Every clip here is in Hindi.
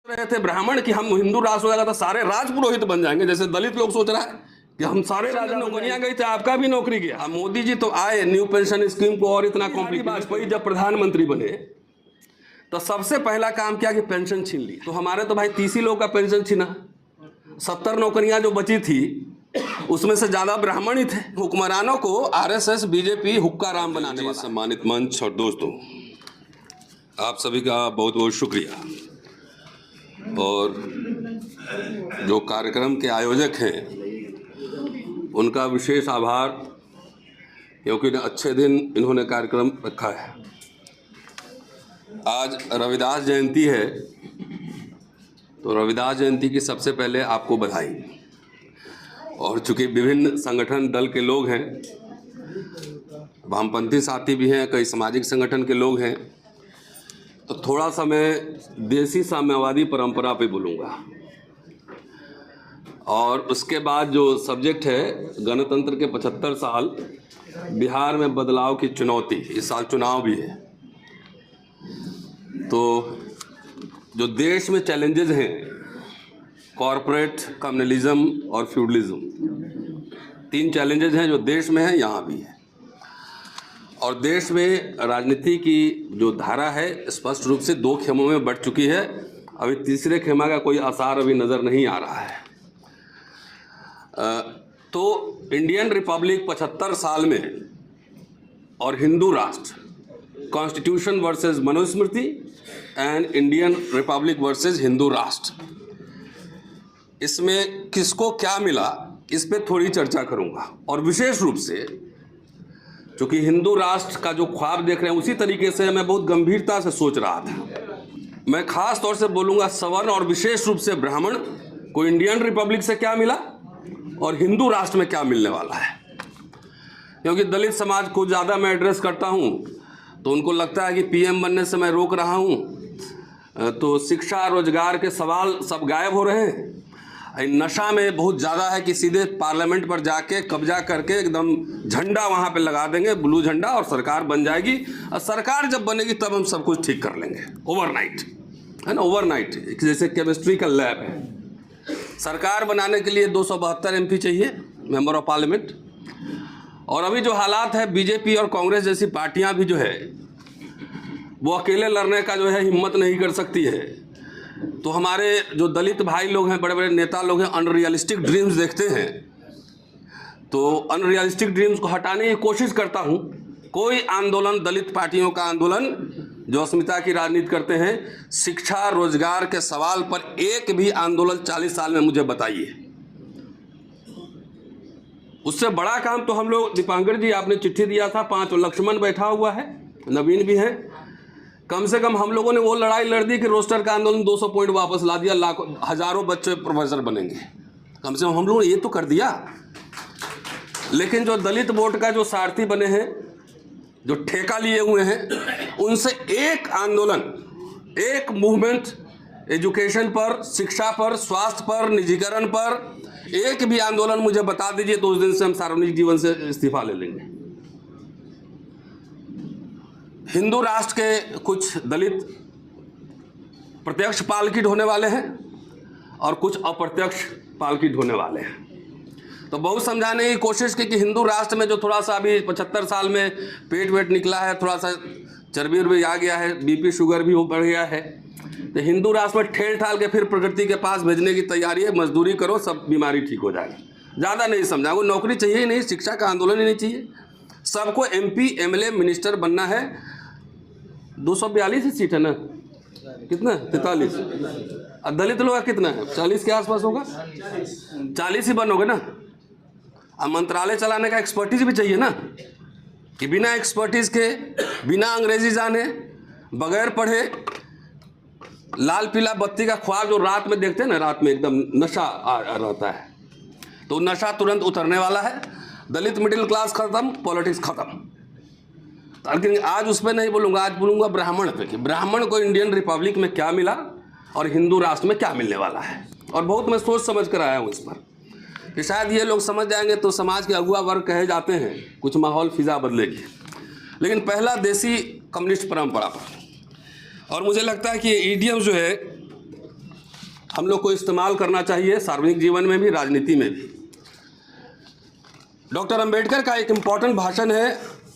रहे थे ब्राह्मण कि हम हिंदू राष्ट्र हो जाएगा तो सारे राजपुरोहित बन जाएंगे, जैसे दलित लोग सोच रहा है कि हम सारे राजा नौकरियां गई थे, आपका भी नौकरी गया। अब मोदी जी तो आए न्यू पेंशन स्कीम को और इतना कॉम्प्लिकेट। वाजपेयी जब प्रधानमंत्री बने तो सबसे पहला काम किया कि पेंशन छीन ली। तो हमारे तो भाई 30 ही लोग का पेंशन छीना, 70 नौकरियां जो बची थी उसमें से ज्यादा ब्राह्मण ही थे। हुक्मरानों को आरएसएस बीजेपी हुक्का राम बनाने वाला। सम्मानित मंच और दोस्तों, आप सभी का बहुत बहुत शुक्रिया। और जो कार्यक्रम के आयोजक हैं उनका विशेष आभार, क्योंकि अच्छे दिन इन्होंने कार्यक्रम रखा है। आज रविदास जयंती है, तो रविदास जयंती की सबसे पहले आपको बधाई। और चूंकि विभिन्न संगठन दल के लोग हैं, वामपंथी साथी भी हैं, कई सामाजिक संगठन के लोग हैं, तो थोड़ा सा मैं देसी साम्यवादी परंपरा पे बोलूँगा। और उसके बाद जो सब्जेक्ट है गणतंत्र के 75 साल, बिहार में बदलाव की चुनौती। इस साल चुनाव भी है, तो जो देश में चैलेंजेस हैं, कॉरपोरेट कम्युनलिज्म और फ्यूडलिज्म, 3 चैलेंजेस हैं जो देश में हैं, यहाँ भी है। और देश में राजनीति की जो धारा है स्पष्ट रूप से 2 खेमों में बढ़ चुकी है। अभी तीसरे खेमा का कोई आसार अभी नज़र नहीं आ रहा है। तो इंडियन रिपब्लिक 75 साल में और हिंदू राष्ट्र, constitution versus Manusmriti and Indian Republic versus Hindu राष्ट्र, इसमें किसको क्या मिला, इस पे थोड़ी चर्चा करूंगा। और विशेष रूप से चूंकि हिंदू राष्ट्र का जो ख्वाब देख रहे हैं उसी तरीके से मैं बहुत गंभीरता से सोच रहा था। मैं खास तौर से बोलूंगा सवर्ण और विशेष रूप से ब्राह्मण को इंडियन रिपब्लिक से क्या मिला और हिंदू राष्ट्र में क्या मिलने वाला है। क्योंकि दलित समाज को ज़्यादा मैं एड्रेस करता हूँ तो उनको लगता है कि पीएम बनने से मैं रोक रहा हूँ, तो शिक्षा रोजगार के सवाल सब गायब हो रहे हैं। नशा में बहुत ज़्यादा है कि सीधे पार्लियामेंट पर जाके कब्जा करके एकदम झंडा वहाँ पे लगा देंगे, ब्लू झंडा, और सरकार बन जाएगी। और सरकार जब बनेगी तब हम सब कुछ ठीक कर लेंगे, ओवरनाइट, है ना, ओवरनाइट। जैसे केमिस्ट्री का लैब है। सरकार बनाने के लिए 272 MP चाहिए, मेंबर ऑफ पार्लियामेंट। और अभी जो हालात है, बीजेपी और कांग्रेस जैसी पार्टियां भी जो है वो अकेले लड़ने का जो है हिम्मत नहीं कर सकती है। तो हमारे जो दलित भाई लोग हैं, बड़े बड़े नेता लोग हैं, अनरियलिस्टिक ड्रीम्स देखते हैं। तो अनरियलिस्टिक ड्रीम्स को हटाने की कोशिश करता हूं। कोई आंदोलन, दलित पार्टियों का आंदोलन जो अस्मिता की राजनीति करते हैं, शिक्षा रोजगार के सवाल पर एक भी आंदोलन 40 साल में मुझे बताइए। उससे बड़ा काम तो हम लोग, दीपांकर जी आपने चिट्ठी दिया था, 5 लक्ष्मण बैठा हुआ है, नवीन भी है, कम से कम हम लोगों ने वो लड़ाई लड़ दी कि रोस्टर का आंदोलन 200 पॉइंट वापस ला दिया, लाखों हजारों बच्चे प्रोफेसर बनेंगे। कम से कम हम लोगों ने ये तो कर दिया। लेकिन जो दलित वोट का जो सारथी बने हैं, जो ठेका लिए हुए हैं, उनसे एक आंदोलन, एक मूवमेंट एजुकेशन पर, शिक्षा पर, स्वास्थ्य पर, निजीकरण पर एक भी आंदोलन मुझे बता दीजिए तो उस दिन से हम सार्वजनिक जीवन से इस्तीफा ले लेंगे। हिंदू राष्ट्र के कुछ दलित प्रत्यक्ष पालकी ढोने वाले हैं और कुछ अप्रत्यक्ष पालकी ढोने वाले हैं। तो बहुत समझाने की कोशिश की कि हिंदू राष्ट्र में जो थोड़ा सा अभी 75 साल में पेट वेट निकला है, थोड़ा सा चर्बी उर्बी आ गया है, बीपी शुगर भी बढ़ गया है, तो हिंदू राष्ट्र में ठेल ठाल के फिर प्रकृति के पास भेजने की तैयारी है। मजदूरी करो, सब बीमारी ठीक हो जाएगी। ज़्यादा नहीं समझा, वो नौकरी चाहिए ही नहीं, शिक्षा का आंदोलन ही नहीं चाहिए। सबको MP MLA मिनिस्टर बनना है। 242 ही सीट है ना, कितना, 43। और दलित लोग का कितना है, 40 के आसपास होगा, 40 ही बनोगे ना। अब मंत्रालय चलाने का एक्सपर्टीज भी चाहिए ना, कि बिना एक्सपर्टीज के, बिना अंग्रेजी जाने, बगैर पढ़े, लाल पीला बत्ती का ख्वाब जो रात में देखते हैं ना, रात में एकदम नशा रहता है, तो नशा तुरंत उतरने वाला है। दलित मिडिल क्लास खत्म, पॉलिटिक्स खत्म। लेकिन आज उस पर नहीं बोलूँगा, आज बोलूँगा ब्राह्मण पे, कि ब्राह्मण को इंडियन रिपब्लिक में क्या मिला और हिंदू राष्ट्र में क्या मिलने वाला है। और बहुत मैं सोच समझ कर आया हूँ इस पर, कि शायद ये लोग समझ जाएंगे तो समाज के अगुआ वर्ग कहे जाते हैं, कुछ माहौल फिजा बदलेगी। लेकिन पहला देसी कम्युनिस्ट परंपरा पर, और मुझे लगता है कि ये ईडीएम जो है हम लोग को इस्तेमाल करना चाहिए, सार्वजनिक जीवन में भी, राजनीति में भी। डॉक्टर अंबेडकर का एक इम्पॉर्टेंट भाषण है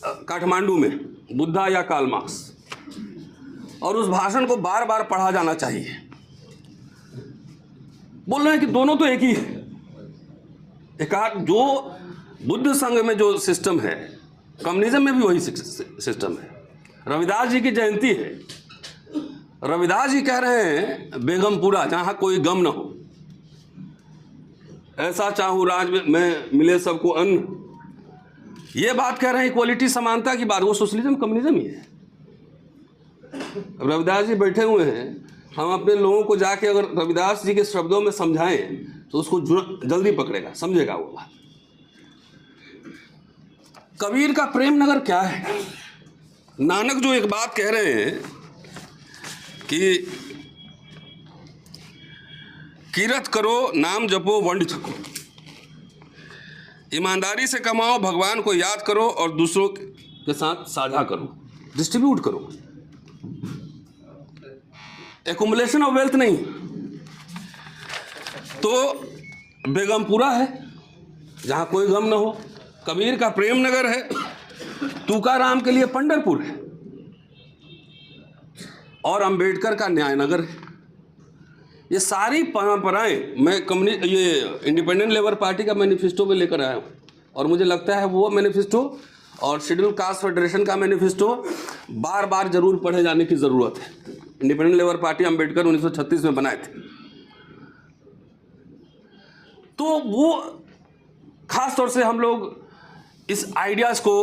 काठमांडू में, बुद्धा या कार्ल मार्क्स, और उस भाषण को बार बार पढ़ा जाना चाहिए। बोल रहे हैं कि दोनों तो एक ही है। एक जो बुद्ध संघ में जो सिस्टम है, कम्युनिज्म में भी वही सिस्टम है। रविदास जी की जयंती है, रविदास जी कह रहे हैं बेगमपुरा जहां कोई गम न हो, ऐसा चाहूं राज में मिले सबको अन्न, ये बात कह रहे हैं, इक्वलिटी, समानता की बात। वो सोशलिज्म कम्युनिज्म ही है। रविदास जी बैठे हुए हैं, हम अपने लोगों को जाके अगर रविदास जी के शब्दों में समझाएं तो उसको जल्दी पकड़ेगा, समझेगा वो बात। कबीर का प्रेम नगर क्या है? नानक जो एक बात कह रहे हैं कि कीरत करो, नाम जपो, वंड छको, ईमानदारी से कमाओ, भगवान को याद करो और दूसरों के साथ साझा करो, डिस्ट्रीब्यूट करो। एक्युमुलेशन ऑफ वेल्थ नहीं। तो बेगमपुरा है जहां कोई गम ना हो, कबीर का प्रेम नगर है, तुकाराम के लिए पंढरपुर है, और अंबेडकर का न्याय नगर है। ये सारी परंपराएं मैं ये इंडिपेंडेंट लेबर पार्टी का मैनिफेस्टो में लेकर आया हूँ, और मुझे लगता है वो मैनिफेस्टो और शेड्यूल कास्ट फेडरेशन का मैनिफेस्टो बार बार जरूर पढ़े जाने की ज़रूरत है। इंडिपेंडेंट लेबर पार्टी अंबेडकर 1936 में बनाए थे, तो वो खास तौर से हम लोग इस आइडियाज़ को,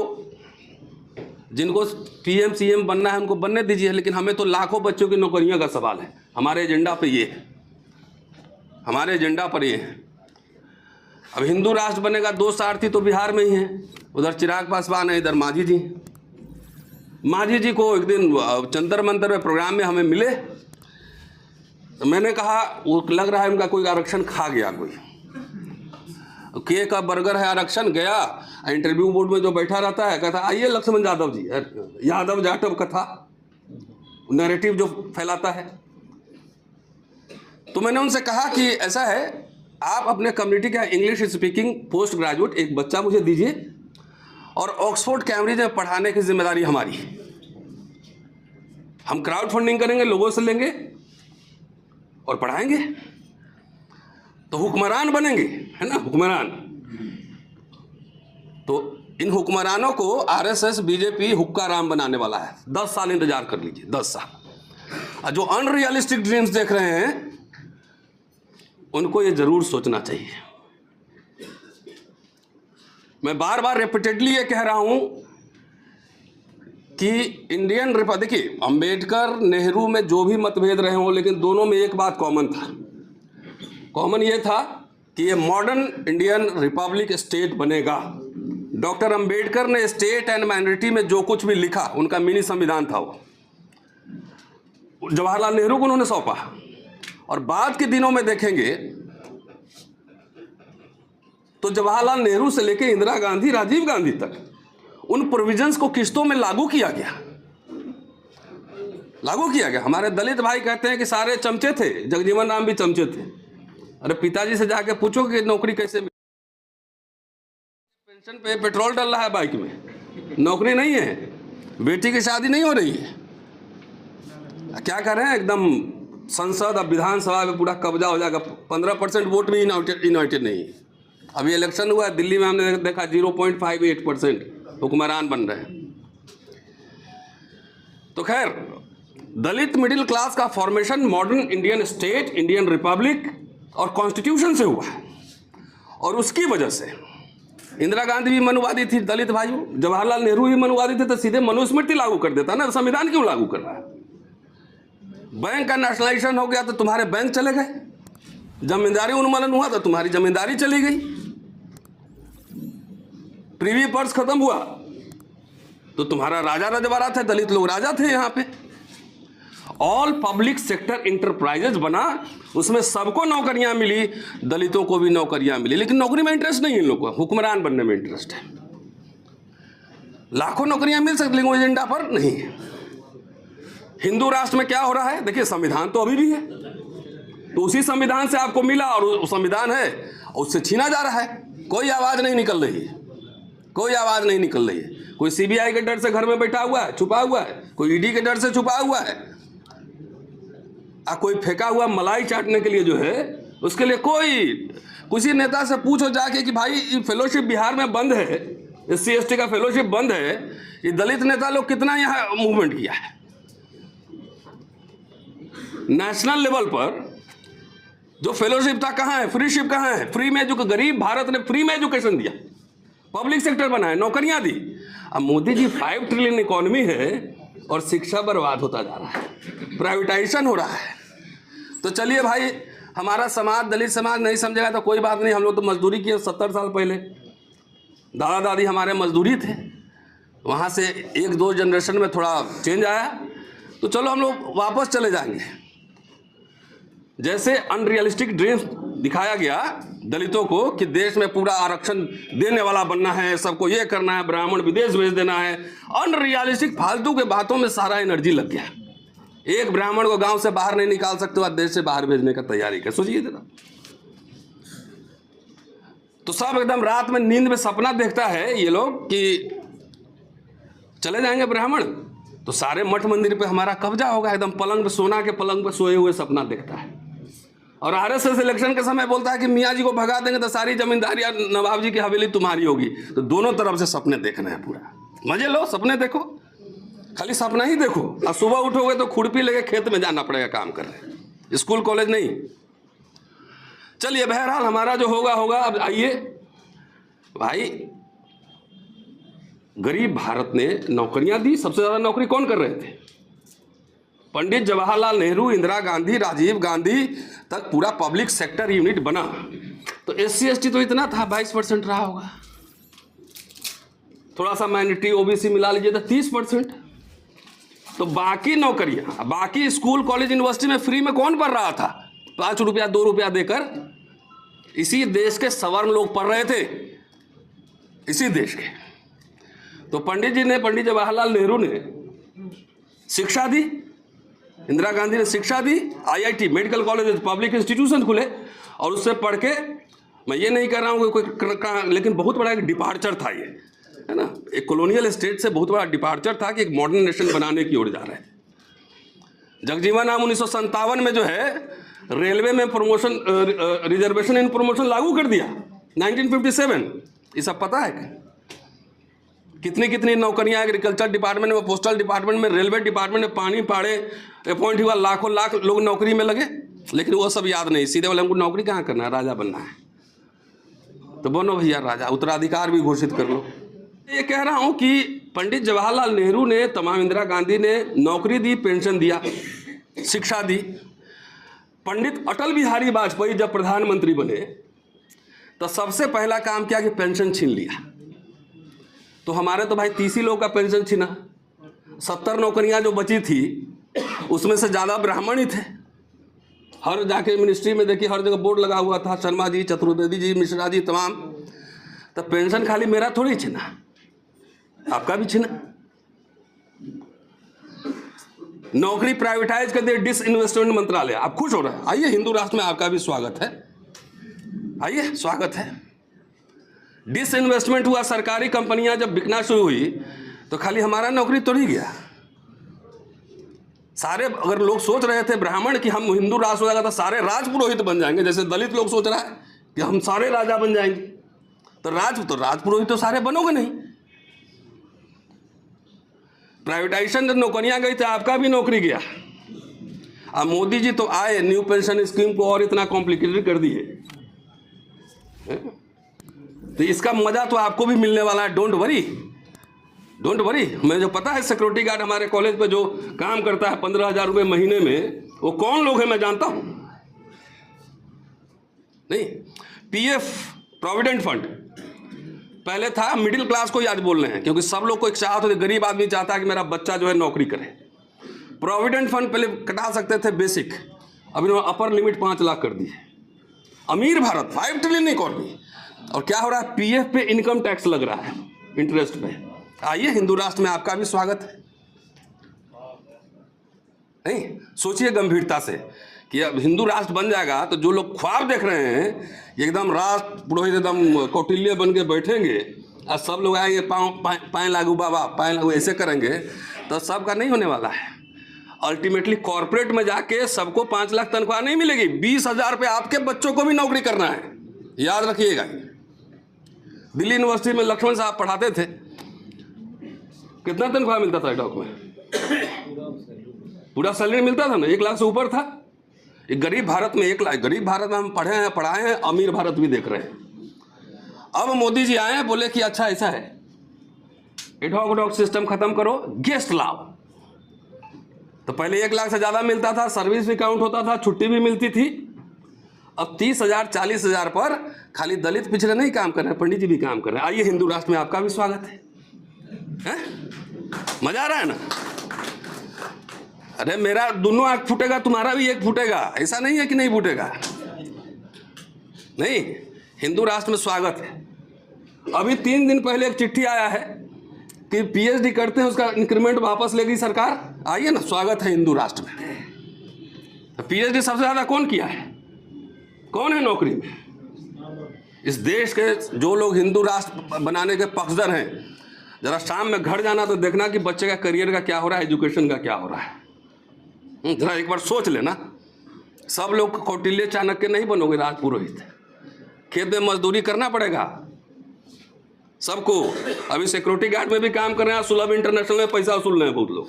जिनको पीएम सीएम बनना है उनको बनने दीजिए, लेकिन हमें तो लाखों बच्चों की नौकरियों का सवाल है। हमारे एजेंडा पे ये है, हमारे एजेंडा पर ये है। अब हिंदू राष्ट्र बनेगा, दो सारथी तो बिहार में ही हैं, उधर चिराग पासवान है, इधर मांझी जी। मांझी जी को एक दिन जंतर मंतर में प्रोग्राम में हमें मिले, तो मैंने कहा वो लग रहा है उनका कोई आरक्षण खा गया, कोई केक का बर्गर है आरक्षण। गया इंटरव्यू बोर्ड में जो बैठा रहता है, कहता आइए लक्ष्मण यादव जी, यादव जाटव कथा नैरेटिव जो फैलाता है। तो मैंने उनसे कहा कि ऐसा है, आप अपने कम्युनिटी का इंग्लिश स्पीकिंग पोस्ट ग्रेजुएट एक बच्चा मुझे दीजिए, और ऑक्सफोर्ड कैम्ब्रिज में पढ़ाने की जिम्मेदारी हमारी। हम क्राउड फंडिंग करेंगे, लोगों से लेंगे और पढ़ाएंगे, तो हुक्मरान बनेंगे, है ना, हुक्मरान। तो इन हुक्मरानों को आरएसएस बीजेपी हुक्का राम बनाने वाला है। 10 साल इंतजार कर लीजिए, 10 साल। और जो अनरियलिस्टिक ड्रीम्स देख रहे हैं उनको ये जरूर सोचना चाहिए। मैं बार बार रिपीटेडली ये कह रहा हूं कि इंडियन रिपब्लिक, देखिए अंबेडकर नेहरू में जो भी मतभेद रहे हों, लेकिन दोनों में एक बात कॉमन था। कॉमन ये था कि ये मॉडर्न इंडियन रिपब्लिक स्टेट बनेगा। डॉक्टर अंबेडकर ने स्टेट एंड माइनॉरिटी में जो कुछ भी लिखा, उनका मिनी संविधान था, वो जवाहरलाल नेहरू को उन्होंने सौंपा। और बाद के दिनों में देखेंगे तो जवाहरलाल नेहरू से लेकर इंदिरा गांधी, राजीव गांधी तक उन प्रोविजंस को किस्तों में लागू किया गया। हमारे दलित भाई कहते हैं कि सारे चमचे थे, जगजीवन राम भी चमचे थे। अरे पिताजी से जाके पूछो कि नौकरी कैसे मिली। पेंशन पे पेट्रोल डल रहा है बाइक में, नौकरी नहीं है, बेटी की शादी नहीं हो रही है। क्या कर रहे हैं, एकदम संसद और विधानसभा में पूरा कब्जा हो जाएगा। 15% वोट भी यूनाइटेड नहीं है। अभी इलेक्शन हुआ है दिल्ली में, हमने देखा 0.58% हुक्मरान बन रहे हैं। तो खैर, दलित मिडिल क्लास का formation modern Indian state, Indian Republic और कॉन्स्टिट्यूशन से हुआ है। और उसकी वजह से इंदिरा गांधी भी मनुवादी थी, दलित भाइयों, जवाहरलाल नेहरू भी मनुवादी थे, तो सीधे मनुस्मृति लागू कर देता ना, संविधान क्यों लागू कर रहा है? बैंक का नेशनलाइजेशन हो गया तो तुम्हारे बैंक चले गए, जमींदारी उन्मूलन हुआ तो तुम्हारी जमींदारी चली गई, प्रीवी पर्स खत्म हुआ तो तुम्हारा राजा रजवाड़ा थे, दलित लोग राजा थे यहाँ पे। ऑल पब्लिक सेक्टर इंटरप्राइजेज बना, उसमें सबको नौकरियां मिली, दलितों को भी नौकरियां मिली। लेकिन नौकरी में इंटरेस्ट नहीं है इन लोगों को, हुक्मरान बनने में इंटरेस्ट है। लाखों नौकरियां मिल सकती, लेकिन एजेंडा पर नहीं है। हिंदू राष्ट्र में क्या हो रहा है देखिए, संविधान तो अभी भी है, तो उसी संविधान से आपको मिला और वो संविधान है उससे छीना जा रहा है। कोई आवाज़ नहीं निकल रही है, कोई आवाज़ नहीं निकल रही है। कोई सीबीआई के डर से घर में बैठा हुआ है, छुपा हुआ है, कोई ईडी के डर से छुपा हुआ है, कोई फेंका हुआ मलाई चाटने के लिए जो है उसके लिए कोई। किसी नेता से पूछो जाके कि भाई फेलोशिप बिहार में बंद है, SC ST का फेलोशिप बंद है, ये दलित नेता लोग कितना यहाँ मूवमेंट किया है। नेशनल लेवल पर जो फेलोशिप था कहाँ है, फ्रीशिप कहाँ है? फ्री में जो गरीब भारत ने फ्री में एजुकेशन दिया, पब्लिक सेक्टर बनाए, नौकरियां दी। अब मोदी जी 5 ट्रिलियन इकोनॉमी है और शिक्षा बर्बाद होता जा रहा है, प्राइवेटाइजेशन हो रहा है। तो चलिए भाई, हमारा समाज, दलित समाज नहीं समझेगा तो कोई बात नहीं। हम लोग तो मजदूरी किए 70 साल पहले, दादा दादी हमारे मजदूरी थे, वहाँ से 1-2 जनरेशन में थोड़ा चेंज आया, तो चलो हम लोग वापस चले जाएंगे। जैसे अनरियलिस्टिक ड्रीम्स दिखाया गया दलितों को कि देश में पूरा आरक्षण देने वाला बनना है, सबको ये करना है, ब्राह्मण विदेश भेज देना है, अनरियलिस्टिक फालतू के बातों में सारा एनर्जी लग गया। एक ब्राह्मण को गांव से बाहर नहीं निकाल सकते हो, देश से बाहर भेजने का तैयारी कर, सोचिए जरा। तो सब एकदम रात में नींद में सपना देखता है ये लोग कि चले जाएंगे ब्राह्मण तो सारे मठ मंदिर पे हमारा कब्जा होगा, एकदम पलंग पे, सोना के पलंग पे सोए हुए सपना देखता है। और RSS इलेक्शन के समय बोलता है कि मियाँ जी को भगा देंगे तो सारी जमींदारी नवाब जी की हवेली तुम्हारी होगी। तो दोनों तरफ से सपने देखना है, पूरा मजे लो, सपने देखो, खाली सपना ही देखो। और सुबह उठोगे तो खुरपी लेके खेत में जाना पड़ेगा काम करने, स्कूल कॉलेज नहीं। चलिए बहरहाल हमारा जो होगा होगा। अब आइए भाई, गरीब भारत ने नौकरियां दी, सबसे ज्यादा नौकरी कौन कर रहे थे? पंडित जवाहरलाल नेहरू, इंदिरा गांधी, राजीव गांधी तक पूरा पब्लिक सेक्टर यूनिट बना। तो SC ST तो इतना था, 22% रहा होगा, थोड़ा सा माइनॉरिटी OBC मिला लीजिए तो 30%। तो बाकी नौकरियां, बाकी स्कूल कॉलेज यूनिवर्सिटी में फ्री में कौन पढ़ रहा था? 5 रुपया 2 रुपया देकर इसी देश के सवर्ण लोग पढ़ रहे थे, इसी देश के। तो पंडित जवाहरलाल नेहरू ने शिक्षा दी, इंदिरा गांधी ने शिक्षा दी, IIT, medical college, public institution खुले, और उससे पढ़ के, मैं ये नहीं कर रहा हूँ कोई, लेकिन बहुत बड़ा एक डिपार्चर था ये, है ना, एक कॉलोनियल स्टेट से बहुत बड़ा डिपार्चर था कि एक मॉडर्न नेशन बनाने की ओर जा रहे थे। जगजीवन राम 1957 में जो है रेलवे में प्रमोशन, रिजर्वेशन इन प्रमोशन लागू कर दिया, 1957। ये सब पता है कितनी कितनी नौकरियां एग्रीकल्चर डिपार्टमेंट में, पोस्टल डिपार्टमेंट में, रेलवे डिपार्टमेंट में, पानी पाड़े अपॉइंट हुआ, लाखों लाख लोग नौकरी में लगे। लेकिन वो सब याद नहीं, सीधे वाले हमको नौकरी कहाँ करना है, राजा बनना है तो बनो भैया राजा, उत्तराधिकार भी घोषित कर लो। ये कह रहा हूँ कि पंडित जवाहरलाल नेहरू ने, तमाम इंदिरा गांधी ने नौकरी दी, पेंशन दिया, शिक्षा दी। पंडित अटल बिहारी वाजपेयी जब प्रधानमंत्री बने तो सबसे पहला काम किया कि पेंशन छीन लिया। तो हमारे तो भाई 30 ही लोग का पेंशन छीना, 70 नौकरियां जो बची थी उसमें से ज़्यादा ब्राह्मण ही थे। हर जाके मिनिस्ट्री में देखिए, हर जगह बोर्ड लगा हुआ था, शर्मा जी, चतुर्वेदी जी, मिश्रा जी, तमाम। तो पेंशन खाली मेरा थोड़ी छीना, आपका भी छीना। नौकरी प्राइवेटाइज कर दिया, डिसइन्वेस्टमेंट मंत्रालय। आप खुश हो रहे हैं? आइए, हिंदू राष्ट्र में आपका भी स्वागत है, आइए, स्वागत है। डिसइन्वेस्टमेंट हुआ, सरकारी कंपनियां जब बिकना शुरू हुई तो खाली हमारा नौकरी तो नहीं गया। सारे, अगर लोग सोच रहे थे ब्राह्मण कि हम हिंदू राष्ट्र हो जाएगा तो सारे राजपुरोहित बन जाएंगे, जैसे दलित लोग सोच रहा है कि हम सारे राजा बन जाएंगे, तो राजपुरोहित तो सारे बनोगे नहीं। प्राइवेटाइजेशन जब नौकरियां गई तो आपका भी नौकरी गया। अब मोदी जी तो आए, न्यू पेंशन स्कीम को और इतना कॉम्प्लिकेटेड कर दिए, तो इसका मजा तो आपको भी मिलने वाला है। Don't worry, don't worry. मैं जो पता है सिक्योरिटी गार्ड हमारे कॉलेज पे जो काम करता है 15,000 रुपये महीने में, वो कौन लोग हैं मैं जानता हूं। नहीं, PF प्रोविडेंट फंड पहले था, मिडिल क्लास को ही आज बोल रहे हैं, क्योंकि सब लोग को एक चाहत होती, गरीब आदमी चाहता है कि मेरा बच्चा जो है नौकरी करे। प्रोविडेंट फंड पहले कटा सकते थे बेसिक, अभी उन्होंने अपर लिमिट 5 लाख कर दी है। अमीर भारत, 5 ट्रिलियन इकोनॉमी। और क्या हो रहा है, PF पे इनकम टैक्स लग रहा है, इंटरेस्ट पे। आइए, हिंदू राष्ट्र में आपका भी स्वागत है। नहीं, सोचिए गंभीरता से कि अब हिंदू राष्ट्र बन जाएगा तो जो लोग ख्वाब देख रहे हैं एकदम राष्ट्र पुरोहित एकदम कौटिल्य बन के बैठेंगे और सब लोग आएंगे पाएँ लागू बाबा पाएँ लागू ऐसे करेंगे, तो सबका नहीं होने वाला है। अल्टीमेटली कॉर्पोरेट में जाके सबको 5 लाख तनख्वाह नहीं मिलेगी, 20,000 पे आपके बच्चों को भी नौकरी करना है, याद रखिएगा। दिल्ली यूनिवर्सिटी में लक्ष्मण साहब पढ़ाते थे, कितना तनख्वाह मिलता था डॉक में? पूरा सैलरी मिलता था ना, 1 लाख से ऊपर था। एक गरीब भारत में 1 लाख, गरीब भारत में हम पढ़े हैं पढ़ाए हैं, अमीर भारत भी देख रहे हैं। अब मोदी जी आए बोले कि अच्छा ऐसा है, एडहॉक सिस्टम खत्म करो, गेस्ट लाओ। तो पहले 1 लाख से ज़्यादा मिलता था, सर्विस भी काउंट होता था, छुट्टी भी मिलती थी। अब 30,000 40,000 पर खाली दलित पिछड़े नहीं काम कर रहे हैं, पंडित जी भी काम कर रहे हैं। आइए हिंदू राष्ट्र में आपका भी स्वागत है? मजा आ रहा है ना? अरे मेरा दोनों आंख फूटेगा, तुम्हारा भी एक फूटेगा, ऐसा नहीं है कि नहीं फूटेगा। नहीं, हिंदू राष्ट्र में स्वागत है। अभी 3 दिन पहले एक चिट्ठी आया है कि पीएचडी करते हैं उसका इंक्रीमेंट वापस लेगी सरकार। आइए ना, स्वागत है हिंदू राष्ट्र में। तो पीएचडी सबसे ज़्यादा कौन किया है? कौन है नौकरी में? इस देश के जो लोग हिंदू राष्ट्र बनाने के पक्षधर हैं, जरा शाम में घर जाना तो देखना कि बच्चे का करियर का क्या हो रहा है, एजुकेशन का क्या हो रहा है। जरा एक बार सोच लेना। सब लोग कौटिल्य चाणक्य नहीं बनोगे राजपुरोहित, खेत में मजदूरी करना पड़ेगा सबको। अभी सिक्योरिटी गार्ड में भी काम कर रहे हैं, सुलभ इंटरनेशनल में पैसा वसूल रहे हैं बहुत लोग,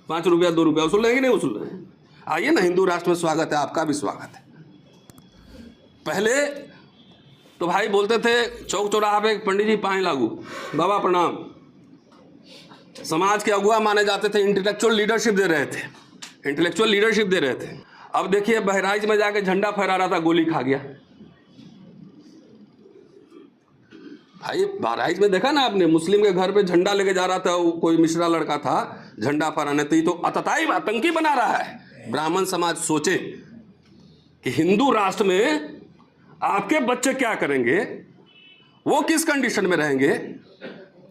5 रुपया 2 रुपया वसूल रहे हैं कि नहीं वसूल रहे हैं? आइए ना, हिंदू राष्ट्र में स्वागत है, आपका भी स्वागत है। पहले तो भाई बोलते थे चौक चौराहा पे पंडित जी पाएँ लागू बाबा प्रणाम, समाज के अगुआ माने जाते थे, इंटेलेक्चुअल लीडरशिप दे रहे थे, इंटेलेक्चुअल लीडरशिप दे रहे थे। अब देखिए बहराइच में जाके झंडा फहरा रहा था, गोली खा गया। भाई बहराइच में देखा ना आपने, मुस्लिम के घर पे झंडा लेके जा रहा था, कोई मिश्रा लड़का था झंडा फहराने, तो अतताई आतंकी बना रहा है। ब्राह्मण समाज सोचे कि हिंदू राष्ट्र में आपके बच्चे क्या करेंगे, वो किस कंडीशन में रहेंगे,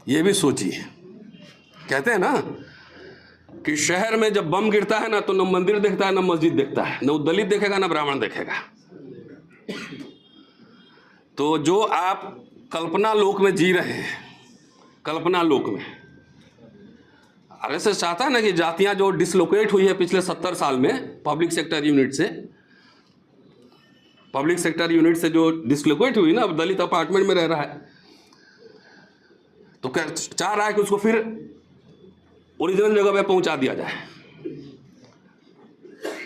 ये भी सोचिए। कहते हैं ना कि शहर में जब बम गिरता है ना, तो न मंदिर देखता है न मस्जिद देखता है, न दलित देखेगा न ब्राह्मण देखेगा। तो जो आप कल्पना लोक में जी रहे हैं, कल्पना लोक में, आरएसएस चाहता है ना कि जातियां जो डिसलोकेट हुई है पिछले 70 साल में पब्लिक सेक्टर यूनिट से, पब्लिक सेक्टर यूनिट से जो डिसलोकेट हुई ना, अब दलित अपार्टमेंट में रह रहा है, तो क्या चाह रहा है कि उसको फिर ओरिजिनल जगह पे पहुंचा दिया जाए।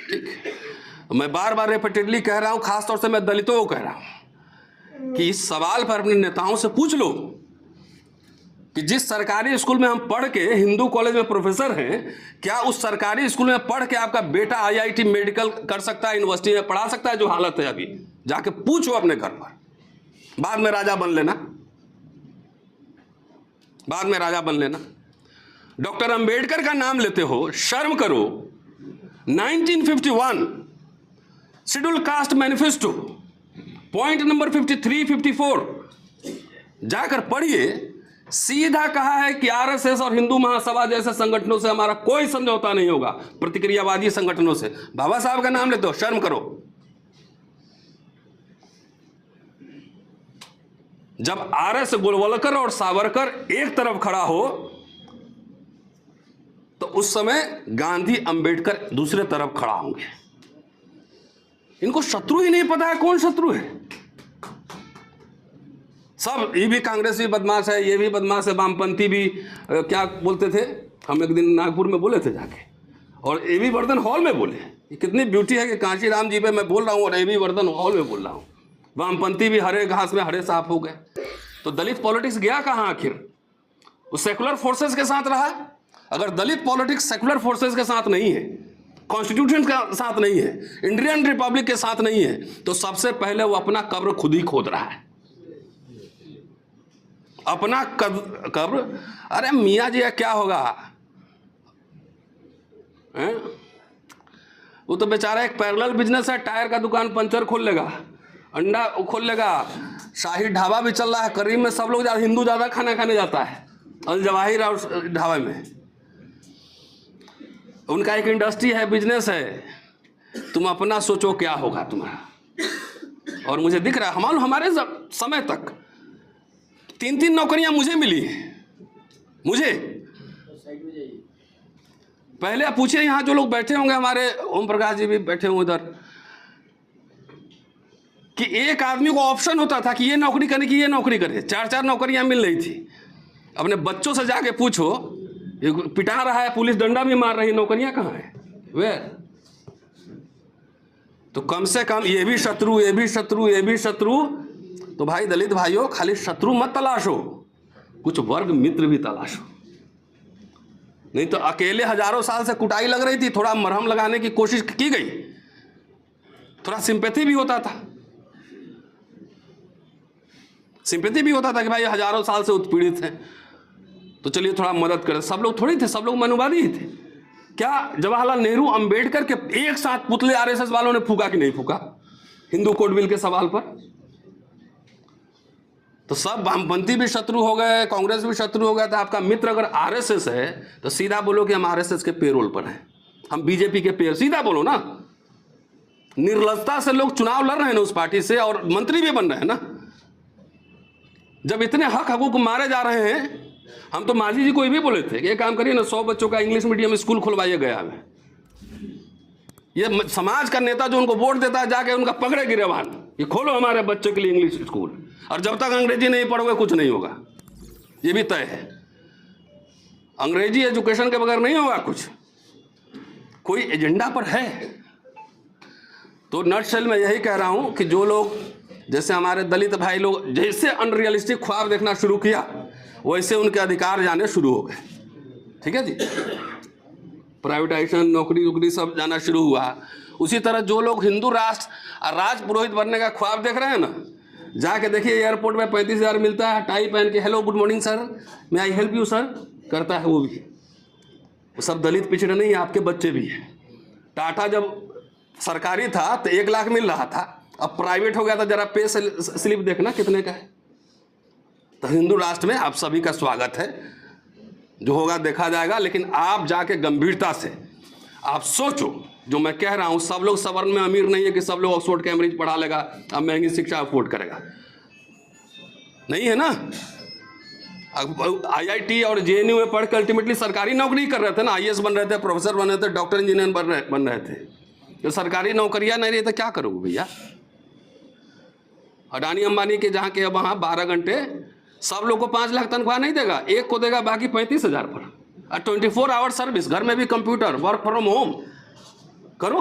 ठीक, मैं बार बार रिपीटेडली कह रहा हूं, खासतौर से मैं दलितों को कह रहा हूं कि इस सवाल पर अपने नेताओं से पूछ लो कि जिस सरकारी स्कूल में हम पढ़ के हिंदू कॉलेज में प्रोफेसर हैं, क्या उस सरकारी स्कूल में पढ़ के आपका बेटा आईआईटी मेडिकल कर सकता है, यूनिवर्सिटी में पढ़ा सकता है? जो हालत है अभी, जाके पूछो अपने घर पर। बाद में राजा बन लेना, बाद में राजा बन लेना। डॉक्टर अंबेडकर का नाम लेते हो, शर्म करो। 1951 schedule caste manifesto point number 53 54 जाकर पढ़िए। सीधा कहा है कि आरएसएस और हिंदू महासभा जैसे संगठनों से हमारा कोई समझौता नहीं होगा, प्रतिक्रियावादी संगठनों से। बाबा साहब का नाम लेते हो, शर्म करो। जब आरएस गोलवलकर और सावरकर एक तरफ खड़ा हो, तो उस समय गांधी अंबेडकर दूसरे तरफ खड़ा होंगे। इनको शत्रु ही नहीं पता है कौन शत्रु है। सब, ये भी कांग्रेस भी बदमाश है, ये भी बदमाश है, वामपंथी भी। क्या बोलते थे हम, एक दिन नागपुर में बोले थे जाके, और एबी वर्धन हॉल में बोले। ये कितनी ब्यूटी है कि कांची राम जी पे मैं बोल रहा हूँ और एबी वर्धन हॉल में बोल रहा हूँ। वामपंथी भी हरे घास में हरे साफ हो गए। तो दलित पॉलिटिक्स गया कहाँ आखिर? वो सेकुलर फोर्सेस के साथ रहा। अगर दलित पॉलिटिक्स सेकुलर फोर्सेस के साथ नहीं है, कॉन्स्टिट्यूशन के साथ नहीं है, इंडियन रिपब्लिक के साथ नहीं है, तो सबसे पहले वो अपना कब्र खुद ही खोद रहा है, अपना कब्र। अरे मियाँ जी क्या होगा है? वो तो बेचारा एक पैरेलल बिजनेस है, टायर का दुकान पंचर खोल लेगा, अंडा खोल लेगा, शाही ढाबा भी चल रहा है। करीब में सब लोग हिंदू ज़्यादा खाना खाने जाता है, अल जवाहिर और ढाबे में। उनका एक इंडस्ट्री है, बिजनेस है। तुम अपना सोचो क्या होगा तुम्हारा। और मुझे दिख रहा है हमारे समय तक 3-3 नौकरियां मुझे मिली हैं। मुझे पहले आप पूछिए, यहाँ जो लोग बैठे होंगे, हमारे ओम प्रकाश जी भी बैठे होंगे उधर, कि एक आदमी को ऑप्शन होता था कि ये नौकरी करे कि ये नौकरी करे। 4-4 नौकरियां मिल रही थी। अपने बच्चों से जाके पूछो, ये पिटा रहा है, पुलिस डंडा भी मार रही है, नौकरियां कहाँ है? वे तो कम से कम ये भी शत्रु, ये भी शत्रु, ये भी शत्रु। तो भाई दलित भाइयों, खाली शत्रु मत तलाशो, कुछ वर्ग मित्र भी तलाशो। नहीं तो अकेले हजारों साल से कुटाई लग रही थी, थोड़ा मरहम लगाने की कोशिश की गई, थोड़ा सिंपैथी भी होता था, सिंपैथी भी होता था कि भाई हजारों साल से उत्पीड़ित हैं, तो चलिए थोड़ा मदद करें। सब लोग थोड़ी थे, सब लोग मनुवादी ही थे। क्या जवाहरलाल नेहरू, अंबेडकर के एक साथ पुतले आरएसएस वालों ने फूका कि नहीं फूका हिंदू कोड बिल के सवाल पर? तो सब वामपंथी भी शत्रु हो गए, कांग्रेस भी शत्रु हो गया। तो आपका मित्र अगर आरएसएस है तो सीधा बोलो कि हम आरएसएस के पेरोल पर हैं, हम बीजेपी के पेरोल, सीधा बोलो ना। निर्लजता से लोग चुनाव लड़ रहे हैं ना उस पार्टी से, और मंत्री भी बन रहे हैं ना। जब इतने हक हकूक मारे जा रहे हैं, हम तो मांझी जी को भी बोले थे कि ये काम करिए ना, 100 बच्चों का इंग्लिश मीडियम स्कूल खुलवाइए गया में। ये समाज का नेता जो उनको वोट देता है, जाके उनका पकड़े गिरेबान, ये खोलो हमारे बच्चों के लिए इंग्लिश स्कूल। और जब तक अंग्रेजी नहीं पढ़ोगे कुछ नहीं होगा, ये भी तय है। अंग्रेजी एजुकेशन के बगैर नहीं होगा कुछ। कोई एजेंडा पर है। तो नटशेल में यही कह रहा हूं कि जो लोग, जैसे हमारे दलित भाई लोग जैसे अनरियलिस्टिक ख्वाब देखना शुरू किया, वैसे उनके अधिकार जाने शुरू हो गए। ठीक है जी, प्राइवेटाइजेशन, नौकरी वोकरी सब जाना शुरू हुआ। उसी तरह जो लोग हिंदू राष्ट्र राज पुरोहित बनने का ख्वाब देख रहे हैं ना, जाके देखिए एयरपोर्ट में 35,000 मिलता है, टाई पहन के हेलो गुड मॉर्निंग सर, मैं आई हेल्प यू सर करता है, वो भी, वो सब दलित पिछड़े नहीं, आपके बच्चे भी हैं। टाटा जब सरकारी था तो 1 लाख मिल रहा था, अब प्राइवेट हो गया था, जरा पे स्लिप देखना कितने का है। तो हिंदू राष्ट्र में आप सभी का स्वागत है, जो होगा देखा जाएगा। लेकिन आप जाके गंभीरता से आप सोचो, जो मैं कह रहा हूं, सब लोग सवर्ण में अमीर नहीं है कि सब लोग ऑक्सफोर्ड कैम्ब्रिज पढ़ा लेगा, अब महंगी शिक्षा अफोर्ड करेगा, नहीं है ना। IIT और JNU में पढ़ के अल्टीमेटली सरकारी नौकरी कर रहे थे ना, IAS बन रहे थे, प्रोफेसर बन रहे थे, डॉक्टर इंजीनियर बन रहे थे। तो सरकारी नौकरियां नहीं रही तो क्या करोगे भैया? अडानी अंबानी के जहाँ के वहाँ 12 घंटे, सब लोग को 5 लाख तनख्वाह नहीं देगा, एक को देगा, बाकी 35,000 पर। 24 आवर सर्विस, घर में भी कंप्यूटर, वर्क फ्रॉम होम करो।